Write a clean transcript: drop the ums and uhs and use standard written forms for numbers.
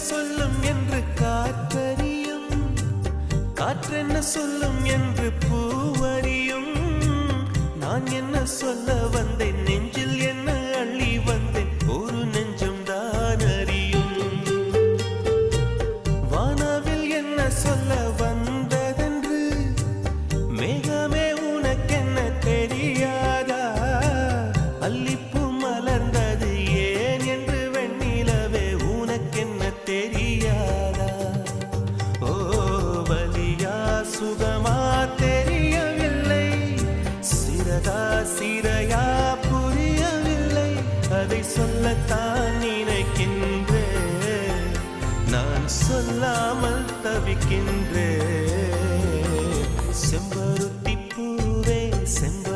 சொல்லும் என்று காற்றறியும், காற்றென்ன சொல்லும் என்று பூவறியும். நான் என்ன சொல்ல வந்தேன், நெஞ்சில் என்ன அள்ளி வந்தேன், ஒரு நெஞ்சம் தான் அறியும். வானவில் என்ன சொல்ல வந்ததென்று மேகமே உனக்கென்ன தெரியாதா? அல்லிப்பூ மலர்ந்தது ஏன் என்று வெண்ணிலவே உனக்கென்ன தெரியாதா? ஓ வலியா சுகமா தெரியவில்லை, சிறகா சிறையா புரியவில்லை. அதை சொல்லத்தான் நினைக்கின்றேன், நான் சொல்லாமல் தவிக்கின்றேன். செம்பருத்தி பூவே செம்ப